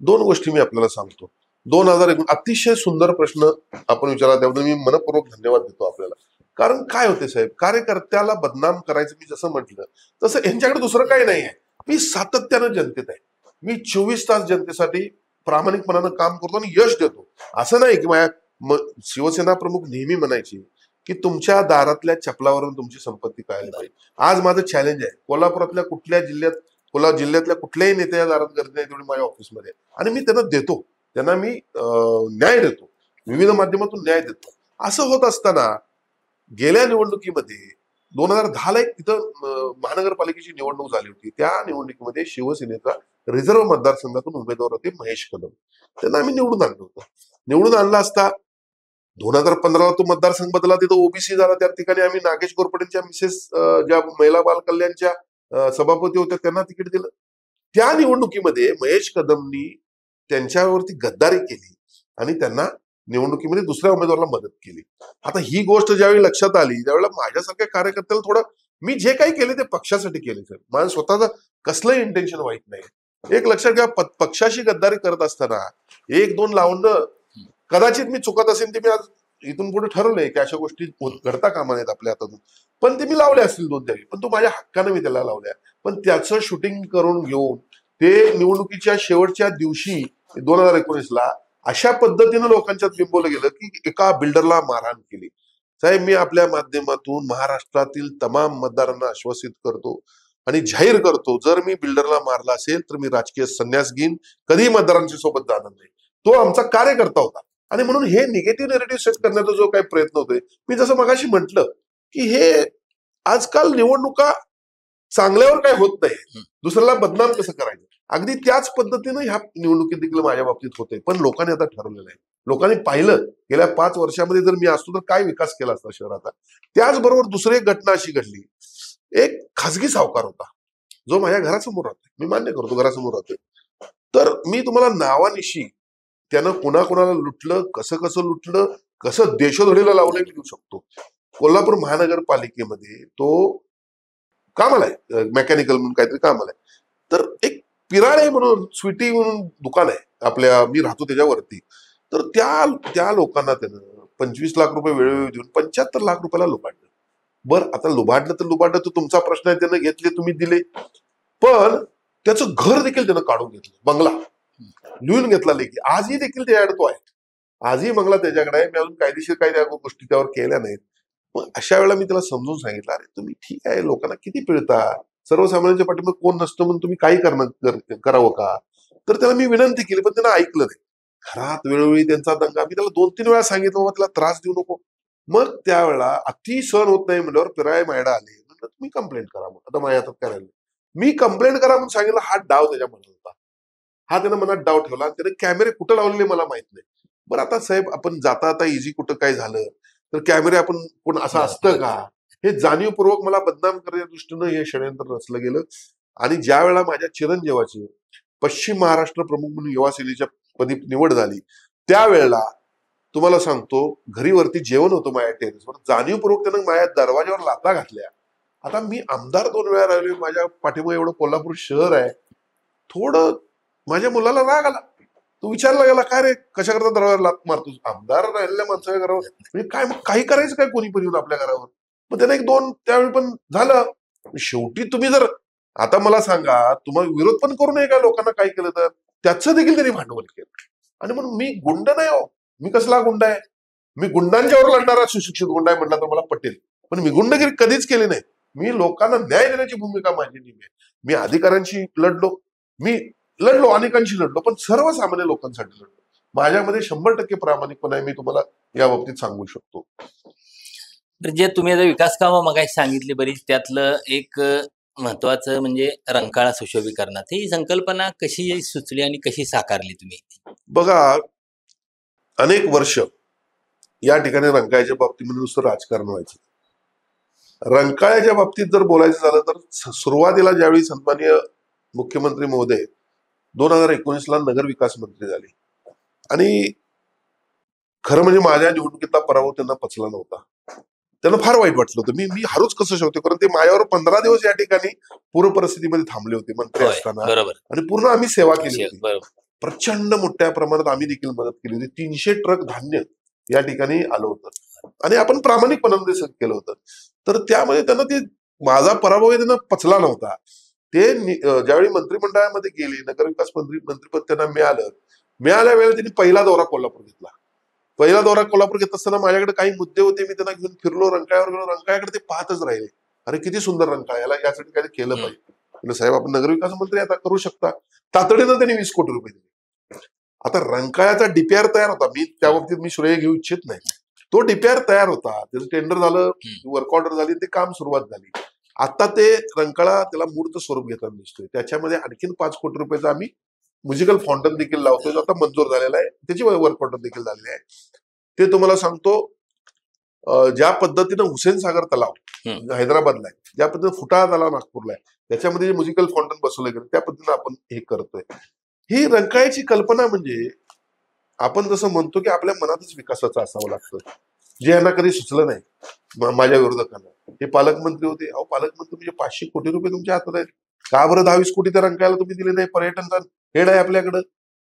दोन गोष्टी मी आपल्याला सांगतो. 2001 अतिशय सुंदर प्रश्न आपण विचारला, त्याबद्दल मी मनपूर्वक धन्यवाद देतो आपल्याला. कारण काय होते साहेब, कार्यकर्त्याला बदनाम करायचं मी जसं म्हटलं तसं यांच्याकडे दुसरं काही नाही आहे. मी सातत्यानं जनतेत आहे. मी 24 तास जनतेसाठी प्रामाणिकपणानं काम करतो आणि यश देतो. असं नाही की शिवसेना प्रमुख नेहमी म्हणायची की तुमच्या दारातल्या चपलावरून तुमची संपत्ती कळायला पाहिजे. आज माझं चॅलेंज आहे, कोल्हापुरातल्या कुठल्या जिल्ह्यात, कोल्हापूर जिल्ह्यातल्या कुठल्याही नेत्याच्या दारात गर्दी नाही तेवढी माझ्या ऑफिसमध्ये आहे. आणि मी त्यांना देतो, त्यांना मी न्याय देतो, विविध माध्यमातून न्याय देतो. असं होत असताना गेल्या निवडणुकीमध्ये 2010ला एक तिथं महानगरपालिकेची निवडणूक झाली होती. त्या निवडणुकीमध्ये शिवसेनेचा रिझर्व्ह मतदारसंघातून उमेदवार होते महेश कदम. त्यांना आम्ही निवडून आणलं होतं. निवडून आणला असता 2015ला तो मतदारसंघ बदला, तिथं ओबीसी झाला. त्या ठिकाणी आम्ही नागेश गोरपडेंच्या मिसेस ज्या महिला बाल कल्याणच्या सभापती होत्या त्यांना तिकीट दिलं. त्या निवडणुकीमध्ये महेश कदमनी त्यांच्यावरती गद्दारी केली आणि त्यांना निवडणुकीमध्ये दुसऱ्या उमेदवाराला मदत केली. आता ही गोष्ट ज्यावेळी लक्षात आली त्यावेळेला माझ्यासारख्या कार्यकर्त्याला थोडं, मी जे काही केले ते पक्षासाठी केले सर, माझं स्वतःचं कसलंही इंटेन्शन वाईट नाही. एक लक्षात घ्या, पक्षाशी गद्दारी करत असताना 1-2 लावणं कदाचित मी चुकत असेल ते मी आज इथून पुढे ठरवलंय की अशा गोष्टी घडता कामा नयेत आपल्या हातातून. पण ते मी लावले असतील 2-4, पण तो माझ्या हक्कानं मी त्याला लावल्या. पण त्याचं शूटिंग करून घेऊन ते निवडणुकीच्या शेवटच्या दिवशी 2019ला अशा पद्धतीनं लोकांच्यात बिंबवलं गेलं की एका बिल्डरला मारहाण केली. साहेब, मी आपल्या माध्यमातून महाराष्ट्रातील तमाम मतदारांना आश्वासित करतो आणि जाहीर करतो, जर मी बिल्डरला मारला असेल तर मी राजकीय संन्यास घेईन, कधीही मतदारांच्या सोबत जाणार नाही. तो आमचा कार्यकर्ता होता. आणि म्हणून हे निगेटिव्ह नेरेटिव्ह सेट करण्याचा जो काही प्रयत्न होतोय, मी जसं मगाशी म्हटलं की हे आजकाल निवडणुका चांगल्यावर काय होत नाही, दुसऱ्याला बदनाम कसं करायचं, अगदी त्याच पद्धतीनं ह्या निवडणुकीत देखील माझ्या बाबतीत होतंय. पण लोकांनी आता ठरवलेलं आहे, लोकांनी पाहिलं गेल्या 5 वर्षामध्ये जर मी असतो तर काय विकास केला असता शहराचा. त्याचबरोबर दुसरी एक घटना अशी घडली, एक खासगी सावकार होता जो माझ्या घरासमोर राहतोय, मी मान्य करतो घरासमोर राहतोय. तर मी तुम्हाला नावानिशी त्यानं कोणाकोणाला लुटलं, कसं कसं लुटलं, कसं देशोधडीला लावलं मी देऊ शकतो. कोल्हापूर महानगरपालिकेमध्ये तो कामाला आहे, मेकॅनिकल म्हणून काहीतरी कामाला आहे. तर एक पिराळे म्हणून स्वीटी म्हणून दुकान आहे आपल्या, मी राहतो त्याच्यावरती. तर त्या लोकांना त्यानं 25 लाख रुपये वेळोवेळी देऊन 75 लाख रुपयाला लुबाडलं. बरं, आता लुबाडलं तर तुमचा प्रश्न आहे, त्यानं घेतले, तुम्ही दिले. पण त्याचं घर देखील त्यानं काढून घेतलं, बंगला लिहून घेतला लेखी. आजही देखील ते अडतो आहे, आजही बंगला त्याच्याकडे आहे. मी अजून कायदेशीर काही त्या गोष्टी त्यावर केल्या नाहीत. मग अशा वेळेला मी त्याला समजून सांगितलं, अरे तुम्ही ठीक आहे, लोकांना किती पिळता, सर्वसामान्यांच्या पाठीमागे कोण नसतं म्हणून तुम्ही काही करावं का. तर त्याला मी विनंती केली, पण त्यानं ऐकलं नाही. घरात वेळोवेळी त्यांचा दंगा, मी त्याला 2-3 वेळा सांगितलं, बाबा त्याला त्रास देऊ नको. मग त्यावेळेला अति सहन होत नाही म्हणल्यावर पिराळे मायडा आले, म्हटलं तुम्ही कंप्लेंट करा. मग आता माझ्या हातात करायला मी कंप्लेंट करा म्हणून सांगितलं. हा डाव त्याच्या मनात होता, हा त्यानं मनात डाव ठेवला आणि त्याने कॅमेरे कुठं लावलेले मला माहित नाही. बरं, आता साहेब आपण जाता आता इझी कुठं काय झालं तर कॅमेरे आपण कोण असं असतं का, हे जाणीवपूर्वक मला बदनाम करण्याच्या दृष्टीनं हे षडयंत्र रचलं गेलं. आणि ज्या वेळेला माझ्या चिरंजीवाची पश्चिम महाराष्ट्र प्रमुख म्हणून युवा सेनेच्या पदी निवड झाली, त्यावेळेला तुम्हाला सांगतो, घरीवरती जेवण होतं माझ्या टेरेसवर, जाणीवपूर्वक त्यानं माझ्या दरवाज्यावर लाथा घातल्या. आता मी आमदार 2 वेळा राहिले, माझ्या पाठीमागे एवढं कोल्हापूर शहर आहे. थोडं माझ्या मुलाला राग आला, तो विचारला गेला, काय रे कशा करता दरवाजा लात मारतोस, आमदार राहिलेल्या माणसाच्या घरावर, म्हणजे काय मग काही करायचं काय कोणी पण येऊन आपल्या घरावर. मग त्याने 1-2 त्यावेळी पण झालं. शेवटी तुम्ही जर आता मला सांगा, तुम्हाला विरोध पण करू नये का लोकांना काय केलं तर, त्याचं देखील त्यांनी भांडवल केलं. आणि म्हणून मी गुंड नाही हो, मी कसला गुंड आहे, मी गुंडांच्यावर लढणारा सुशिक्षित गुंड आहे म्हटलं तर मला पटेल, पण मी गुंडगिरी कधीच केली नाही. मी लोकांना न्याय देण्याची भूमिका माझी नेहमी आहे. मी अधिकाऱ्यांशी लढलो, अनेकांशी लढलो, पण सर्वसामान्य लोकांसाठी लढलो. माझ्यामध्ये 100% प्रामाणिकपणा आहे, मी तुम्हाला या बाबतीत सांगू शकतो. तर जे तुम्ही आता विकास कामं मगाशी सांगितली बरीच, त्यातलं एक महत्वाचं म्हणजे रंकाळा सुशोभीकरणात ही संकल्पना कशी सुचली आणि कशी साकारली तुम्ही? बघा, अनेक वर्ष या ठिकाणी रंकाळ्याच्या बाबतीमध्ये नुसतं राजकारण व्हायचं. रंकाळ्याच्या बाबतीत जर बोलायचं झालं तर सुरुवातीला ज्यावेळी सन्माननीय मुख्यमंत्री महोदय 2019ला नगर विकास मंत्री झाले आणि खरं म्हणजे माझ्या निवडणुकीतला पराभव त्यांना पचला नव्हता. त्यांना फार वाईट वाटलं होतं. मी हरूच कसं शकतो, कारण ते माझ्यावर 15 दिवस या ठिकाणी पूर परिस्थितीमध्ये थांबले होते मंत्री होय, असताना बरोबर. आणि पूर्ण आम्ही सेवा केली होती. बरोबर. प्रचंड मोठ्या प्रमाणात आम्ही देखील मदत केली होती. 300 ट्रक धान्य या ठिकाणी आलं होतं आणि आपण प्रामाणिकपणाने ते केलं होतं. तर त्यामध्ये त्यांना ते माझा पराभव हे त्यांना पचला नव्हता. ते ज्यावेळी मंत्रिमंडळामध्ये गेले, नगरविकास मंत्रिपद त्यांना मिळाल्या वेळेला त्यांनी पहिला दौरा कोल्हापूर घेतला. पहिला दौरा कोल्हापूर घेत असताना माझ्याकडे काही मुद्दे होते, मी त्यांना घेऊन फिरलो, रंकाळ्यावर गेलो. रंकाळ्याकडे ते पाहतच राहिले. अरे किती सुंदर रंकाळा, याला यासाठी काही केलं पाहिजे. म्हणजे साहेब, आपण नगरविकास मंत्री आता करू शकता. तातडीनं त्यांनी 20 कोटी रुपये दिले. आता रंकाळ्याचा डीपीआर तयार होता. मी त्या बाबतीत मी श्रेय घेऊ इच्छित नाही. तो डीपीआर तयार होता, त्याचं टेंडर झालं, वर्क ऑर्डर झाली, ते काम सुरुवात झाली. आता ते रंकाळा त्याला मूर्त स्वरूप घेताना दिसतोय. त्याच्यामध्ये आणखीन 5 कोटी रुपयाचा आम्ही म्युझिकल फाउंटन देखील लावतोय, जो आता मंजूर झालेला आहे. त्याची वर्क ऑर्डर देखील झालेली आहे. ते तुम्हाला सांगतो, ज्या पद्धतीनं हुसेन सागर तलाव हैदराबादला आहे, ज्या पद्धतीने फुटाळा तलाव नागपूरला आहे, त्याच्यामध्ये जे म्युझिकल फाउंटन बसवलं गेलं, त्या पद्धतीने आपण हे करतोय. ही रंकाळ्याची कल्पना म्हणजे आपण जसं म्हणतो की आपल्या मनातच विकासाचं असावं लागतं, जे यांना कधी सुचलं नाही माझ्या विरोधकांना. हे पालकमंत्री होते. अहो, पालकमंत्री म्हणजे 500 कोटी रुपये तुमच्या हातात आहेत. का बरं 10-20 कोटी त्या रंकाळ्याला तुम्ही दिले नाही? पर्यटनचा हेड आहे आपल्याकडं.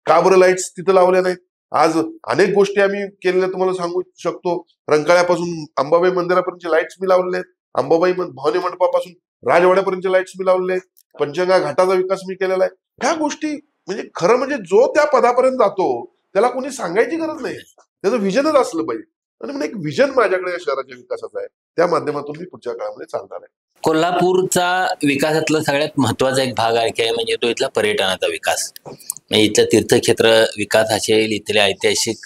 का बरं लाईट्स तिथं लावल्या नाहीत? आज अनेक गोष्टी आम्ही केलेल्या तुम्हाला सांगू शकतो. रंकाळ्यापासून अंबाबाई मंदिरापर्यंतचे लाईट्स मी लावलेले आहेत. अंबाबाई भवानी मंडपापासून राजवाड्यापर्यंतचे लाईट्स मी लावलेले आहेत. पंचगंगा घाटाचा विकास मी केलेला आहे. ह्या गोष्टी म्हणजे खरं म्हणजे जो त्या पदापर्यंत जातो त्याला कोणी सांगायची गरज नाही. त्याचं विजनच असलं पाहिजे. आणि म्हणजे एक विजन माझ्याकडे या शहराच्या विकासाचा आहे. त्या माध्यमातून मी पुढच्या काळामध्ये चालणार आहे. कोल्हापूरचा विकासातला सगळ्यात महत्वाचा एक भाग आहे म्हणजे तो इथला पर्यटनाचा विकास. म्हणजे इथलं तीर्थक्षेत्र विकास असेल, इथले ऐतिहासिक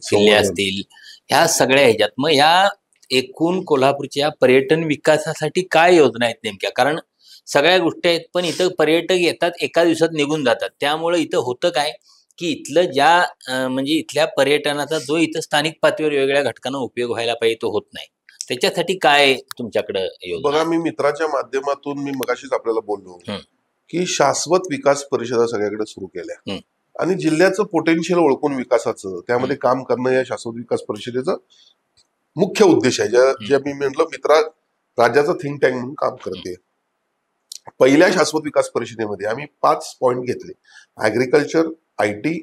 किल्ले असतील, ह्या सगळ्या ह्याच्यात मग ह्या एकूण कोल्हापूरच्या पर्यटन विकासासाठी काय योजना आहेत नेमक्या? कारण सगळ्या गोष्टी आहेत, पण इथं पर्यटक येतात, एका दिवसात निघून जातात. त्यामुळे इथं होतं काय की इथलं म्हणजे इथल्या पर्यटनाचा जो इथं स्थानिक पातळीवर वेगवेगळ्या घटकांना उपयोग व्हायला पाहिजे तो होत नाही. त्याच्यासाठी काय तुमच्याकडे योजना? बघा, मी मित्राच्या माध्यमातून मी मगाशीच आपल्याला बोललो की शाश्वत विकास परिषदा सगळ्याकडे सुरू केल्या आणि जिल्ह्याचं पोटेन्शियल ओळखून विकासाचं त्यामध्ये काम करणं या शाश्वत विकास परिषदेचा मुख्य उद्देश आहे. जे मी म्हटलं, मित्रा राज्याचं थिंक टँक म्हणून काम करते. पहिल्या शाश्वत विकास परिषदेमध्ये आम्ही 5 पॉइंट घेतले. ऍग्रिकल्चर, IT,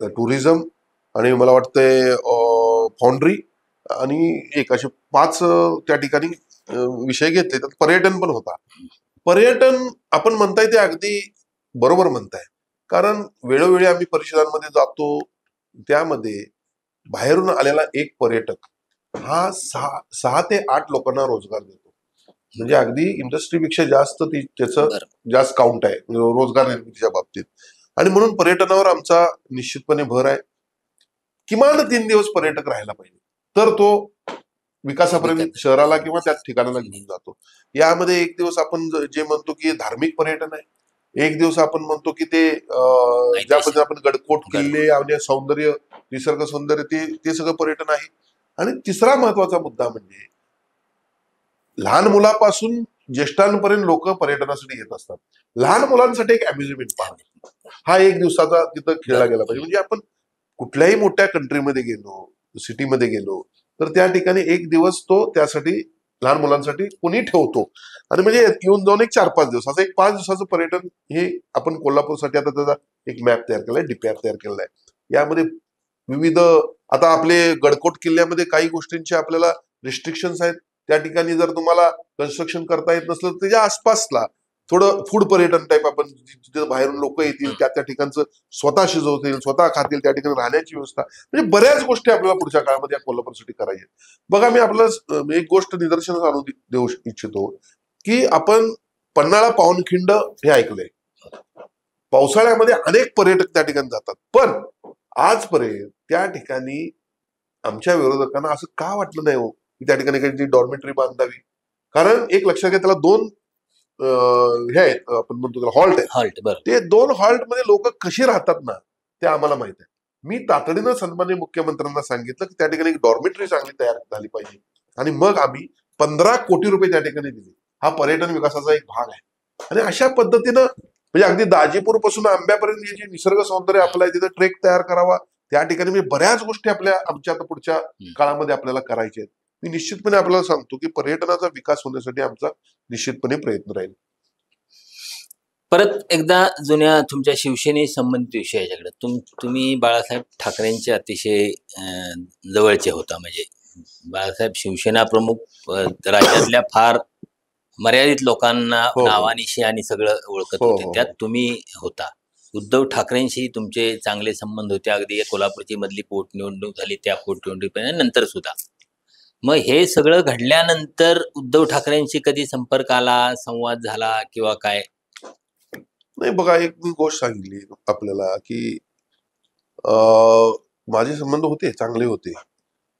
टुरिझम आणि मला वाटतंय फाउंड्री आणि एक असे 5 त्या ठिकाणी विषय घेतले. त्यात पर्यटन पण होता. पर्यटन आपण म्हणताय ते अगदी बरोबर म्हणताय, कारण वेळोवेळी आम्ही परिषदांमध्ये जातो, त्यामध्ये बाहेरून आलेला एक पर्यटक हा 6 ते 8 लोकांना रोजगार देतो. म्हणजे अगदी इंडस्ट्रीपेक्षा जास्त त्याचं जास्त काउंट आहे रोजगार निर्मितीच्या बाबतीत. आणि म्हणून पर्यटनावर आमचा निश्चितपणे भर आहे. किमान 3 दिवस पर्यटक राहायला पाहिजे, तर तो विकासापर्यंत शहराला किंवा त्या ठिकाणाला घेऊन जातो. यामध्ये एक दिवस आपण जे म्हणतो की धार्मिक पर्यटन आहे, एक दिवस आपण म्हणतो की ते ज्या पद्धतीने आपण गडकोट किल्ले आणि सौंदर्य, निसर्ग सौंदर्य, ते सगळं पर्यटन आहे. आणि तिसरा महत्वाचा मुद्दा म्हणजे लहान मुलापासून ज्येष्ठांपर्यंत लोक पर्यटनासाठी येत असतात. लहान मुलांसाठी एक अम्युजमेंट पार्क हा एक दिवसाचा तिथं खेळला गेला पाहिजे. म्हणजे आपण कुठल्याही मोठ्या कंट्रीमध्ये गेलो, सिटीमध्ये गेलो, तर त्या ठिकाणी एक दिवस तो त्यासाठी लहान मुलांसाठी कोणी ठेवतो. आणि म्हणजे येऊन जाऊन एक 4-5 दिवस असं एक 5 दिवसाचं पर्यटन हे आपण कोल्हापूरसाठी आता त्याचा एक मॅप तयार केलाय, डीपीआर तयार केलेला आहे. यामध्ये विविध आता आपले गडकोट किल्ल्यामध्ये काही गोष्टींचे आपल्याला रिस्ट्रिक्शन्स आहेत. त्या ठिकाणी जर तुम्हाला कन्स्ट्रक्शन करता येत नसलं तर त्याच्या आसपासला थोडं फूड पर्यटन टाईप आपण जिथे बाहेरून लोक येतील, त्या ठिकाणचं स्वतः शिजवतील, स्वतः खातील, त्या ठिकाणी राहण्याची व्यवस्था, म्हणजे बऱ्याच गोष्टी आपल्याला पुढच्या काळामध्ये या कोल्हापूरसाठी करायच्या. बघा, मी आपल्याला एक गोष्ट निदर्शनास आणून देऊ इच्छितो की आपण पन्हाळा पावनखिंड हे ऐकलंय. पावसाळ्यामध्ये अनेक पर्यटक त्या ठिकाणी जातात, पण आजपर्यंत त्या ठिकाणी आमच्या विरोधकांना असं का वाटलं नाही हो की त्या ठिकाणी काही डॉर्मेटरी बांधावी? कारण एक लक्षात घ्या, त्याला 2 हे आहेत, आपण म्हणतो त्याला हॉल्ट आहेत, हॉल्ट बरोबर. ते 2 हॉल्ट मध्ये लोक कशी राहतात ना ते आम्हाला माहित आहे. मी तातडीनं सन्माननीय मुख्यमंत्र्यांना सांगितलं की त्या ठिकाणी एक डॉर्मेटरी चांगली तयार झाली पाहिजे आणि मग आम्ही 15 कोटी रुपये त्या ठिकाणी दिले. हा पर्यटन विकासाचा एक भाग आहे. आणि अशा पद्धतीनं म्हणजे अगदी दाजीपूर पासून आंब्यापर्यंत हे जे निसर्ग सौंदर्य आपलं आहे तिथं ट्रेक तयार करावा. त्या ठिकाणी म्हणजे बऱ्याच गोष्टी आमच्या आता पुढच्या काळामध्ये आपल्याला करायच्या आहेत. मी निश्चितपणे आपल्याला सांगतो की पर्यटनाचा विकास होण्यासाठी आमचा निश्चितपणे प्रयत्न राहील. परत एकदा जुन्या तुमच्या शिवसेने संबंधित विषयाच्याकडे तुम्ही बाळासाहेब ठाकरेंचे अतिशय जवळचे होता. म्हणजे बाळासाहेब शिवसेना प्रमुख राज्यातल्या फार मर्यादित लोकांना हो. नावानिशी आणि सगळं ओळखत हो, होते, हो. त्यात तुम्ही होता. उद्धव ठाकरेंशी तुमचे चांगले संबंध होते. अगदी कोल्हापूरची मधली पोटनिवडणूक झाली त्या पोटनिवडणुकीपर्यंत नंतर सुद्धा. मग हे सगळं घडल्यानंतर उद्धव ठाकरेंशी कधी संपर्क आला, संवाद झाला किंवा काय? नाही बघा, एक मी गोष्ट सांगितली आपल्याला की माझे संबंध होते, चांगले होते,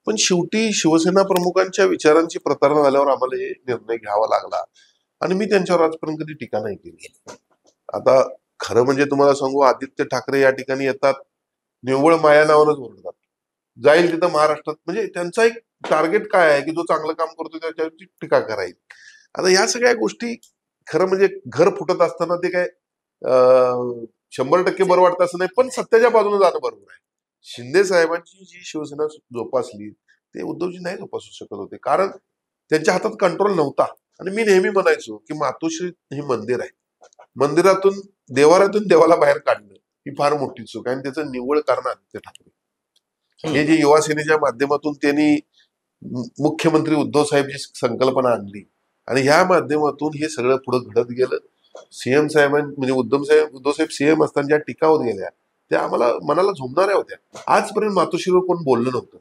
पण शेवटी शिवसेना प्रमुखांच्या विचारांची प्रतारणा झाल्यावर आम्हाला हे निर्णय घ्यावा लागला आणि मी त्यांच्यावर आजपर्यंत कधी टीका नाही केली. आता खरं म्हणजे तुम्हाला सांगू, आदित्य ठाकरे या ठिकाणी येतात, निव्वळ माया नावानंच ओरडतात, जाईल तिथं महाराष्ट्रात. म्हणजे त्यांचा एक टार्गेट काय आहे की जो चांगलं काम करतो त्याच्यावरची टीका करायची. आता या सगळ्या गोष्टी खरं म्हणजे घर फुटत असताना ते काय 100% बरं वाटतं असं नाही, पण सत्याच्या बाजूने जाणं बरोबर आहे. शिंदे साहेबांची जी शिवसेना जोपासली ते उद्धवजी नाही जोपासू शकत होते, कारण त्यांच्या हातात कंट्रोल नव्हता. आणि मी नेहमी म्हणायचो की मातोश्री हे मंदिर आहे, मंदिरातून देवारातून देवाला बाहेर काढणं ही फार मोठी चूक आहे आणि त्याचं निव्वळ कारण आदित्य ठाकरे. हे जे युवा सेनेच्या माध्यमातून त्यांनी मुख्यमंत्री उद्धव साहेब जी संकल्पना आणली आणि ह्या माध्यमातून हे सगळं पुढे घडत गेलं. सीएम साहेबांनी म्हणजे उद्धव साहेब सीएम असताना ज्या टीका होत गेल्या त्या आम्हाला मनाला झोंबणाऱ्या होत्या. आजपर्यंत मातोश्रीवर कोण बोललं नव्हतं,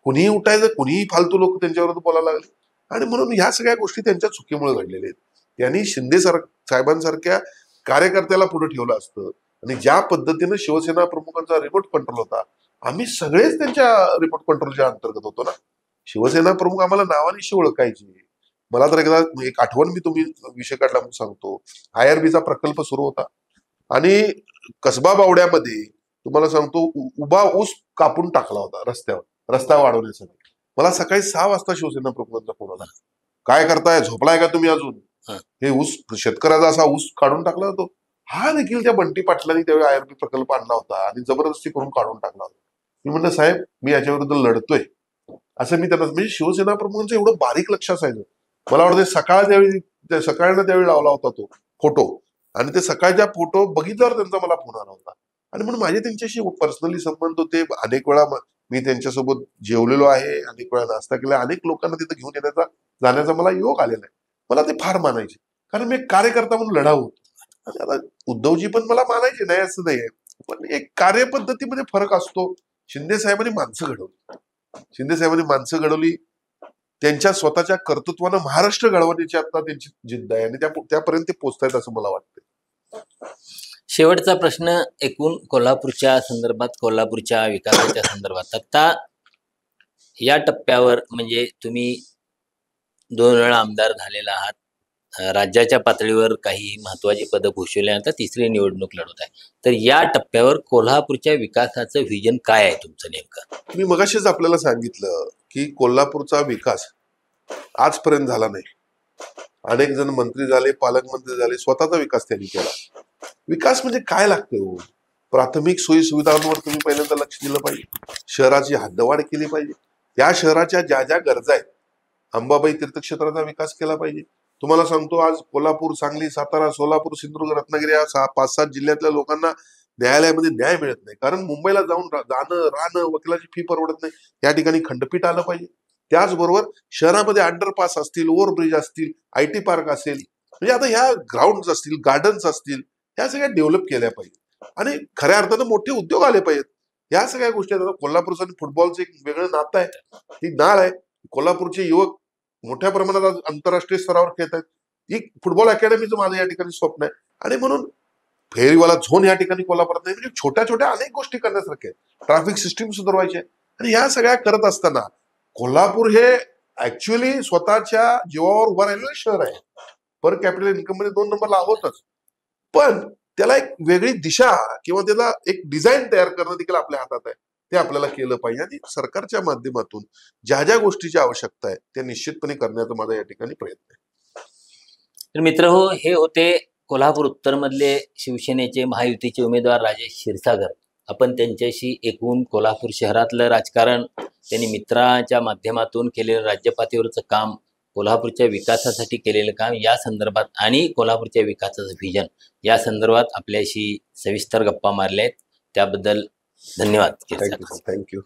कुणीही उठायचं, कुणीही फालतू लोक त्यांच्यावर बोलायला लागले. आणि म्हणून ह्या सगळ्या गोष्टी त्यांच्या चुकीमुळे घडलेल्या आहेत. त्यांनी शिंदे साहेबांसारख्या कार्यकर्त्याला पुढे ठेवलं असतं आणि ज्या पद्धतीनं शिवसेना प्रमुखांचा रिमोट कंट्रोल होता, आम्ही सगळेच त्यांच्या रिमोट कंट्रोलच्या अंतर्गत होतो ना. शिवसेना प्रमुख आम्हाला नावानिशी ओळखायचे. मला तर एकदा एक आठवण मी तुम्ही विषय काढला म्हणून सांगतो. IRBचा प्रकल्प सुरू होता आणि कसबा बावड्यामध्ये तुम्हाला सांगतो उभा ऊस कापून टाकला होता रस्त्यावर, रस्ता वाढवण्यासाठी. मला सकाळी 6 वाजता शिवसेना प्रमुखांचा फोन आला, काय करताय, झोपलाय का तुम्ही अजून? हे ऊस शेतकऱ्याचा असा ऊस काढून टाकला होतो. हा देखील त्या बंटी पाटलांनी त्यावेळी IRB प्रकल्प आणला होता आणि जबरदस्ती करून काढून टाकला होता. मी म्हणलं साहेब मी याच्या विरुद्ध लढतोय असं मी त्यांना. म्हणजे शिवसेना प्रमुखांचं एवढं बारीक लक्ष असायचं. मला वाटतं सकाळनं त्यावेळी लावला होता तो फोटो आणि ते सकाळच्या फोटो बघितल्यावर त्यांचा मला फोन आला होता. आणि म्हणून माझे त्यांच्याशी पर्सनली संबंध होते. अनेक वेळा मी त्यांच्यासोबत जेवलेलो आहे, अनेक वेळा नाश्ता केला, अनेक लोकांना तिथे घेऊन जाण्याचा मला योग आलेला आहे. मला ते फार मानायचे, कारण मी एक कार्यकर्ता म्हणून लढाऊ होतो. आणि आता उद्धवजी पण मला मानायचे नाही असं नाही, पण एक कार्यपद्धतीमध्ये फरक असतो. शिंदे साहेबांनी माणसं घडवली, त्यांच्या स्वतःच्या कर्तृत्वानं महाराष्ट्र घडवण्याची आता त्यांची जिद्द आहे आणि त्यापर्यंत ते पोहोचतायत असं मला वाटतं. शेवटचा प्रश्न एकूण कोल्हापूरच्या संदर्भात, कोल्हापूरच्या विकासाच्या संदर्भात. आता या टप्प्यावर म्हणजे तुम्ही 2 वेळा आमदार झालेला आहात, राज्याच्या पातळीवर काही महत्वाची पदं भूषवल्यानंतर 3री निवडणूक लढवत आहे. तर या टप्प्यावर कोल्हापूरच्या विकासाचं व्हिजन काय आहे तुमचं नेमकं? मी मगाशीच आपल्याला सांगितलं की कोल्हापूरचा विकास आजपर्यंत झाला नाही. अनेक जण मंत्री झाले, पालकमंत्री झाले, स्वतःचा विकास त्यांनी केला. विकास म्हणजे काय लागतं हो? प्राथमिक सोयी सुविधांवर तुम्ही पहिल्यांदा लक्ष दिलं पाहिजे. शहराची हद्दवाढ केली पाहिजे. त्या शहराच्या ज्या ज्या गरजा आहेत, अंबाबाई तीर्थक्षेत्राचा विकास केला पाहिजे. तुम्हाला सांगतो आज कोल्हापूर, सांगली, सातारा, सोलापूर, सिंधुदुर्ग, रत्नागिरी या 5-7 जिल्ह्यातल्या लोकांना न्यायालयामध्ये न्याय मिळत नाही, कारण मुंबईला जाणं राहणं, वकिलाची फी परवडत नाही. या ठिकाणी खंडपीठ आलं पाहिजे. त्याचबरोबर शहरामध्ये अंडरपास असतील, ओव्हरब्रिज असतील, IT पार्क असेल, म्हणजे आता ह्या ग्राउंड असतील, गार्डन्स असतील, ह्या सगळ्या डेव्हलप केल्या पाहिजे आणि खऱ्या अर्थानं मोठे उद्योग आले पाहिजेत. या सगळ्या गोष्टी आता कोल्हापूरचं आणि फुटबॉलचं एक वेगळं नातं आहे, ही नाळ आहे. कोल्हापूरचे युवक मोठ्या प्रमाणात आंतरराष्ट्रीय स्तरावर खेळत आहेत. ही फुटबॉल अकॅडमीचं माझं या ठिकाणी स्वप्न आहे आणि म्हणून फेरीवाला झोन या ठिकाणी कोल्हापुरात नाही. म्हणजे छोट्या छोट्या अनेक गोष्टी करण्यासारख्या आहेत. ट्रॅफिक सिस्टीम सुधारवायची आहे आणि ह्या सगळ्या करत असताना कोल्हापूर हे ऍक्च्युअली स्वतःच्या जीवावर उभं राहिलेलं शहर आहे. पर कॅपिटल इन्कम मध्ये 2 नंबरला आहोतच, पण त्याला एक वेगळी दिशा किंवा त्याला एक डिझाईन तयार करणं देखील आपल्या हातात आहे. ते आपल्याला केलं पाहिजे आणि सरकारच्या माध्यमातून ज्या ज्या गोष्टीची आवश्यकता आहे त्या निश्चितपणे करण्याचा माझा या ठिकाणी प्रयत्न आहे. तर मित्र हो, हे होते कोल्हापूर उत्तर मधले शिवसेनेचे महायुतीचे उमेदवार राजेश क्षीरसागर. आपण त्यांच्याशी एकूण कोल्हापूर शहरातलं राजकारण, त्यांनी मित्राच्या माध्यमातून केलेलं राज्य पातळीवरचं काम, कोल्हापूरच्या विकासासाठी केलेलं काम या संदर्भात आणि कोल्हापूरच्या विकासाचं व्हिजन या संदर्भात आपल्याशी सविस्तर गप्पा मारल्या आहेत. त्याबद्दल धन्यवाद. थँक्यू.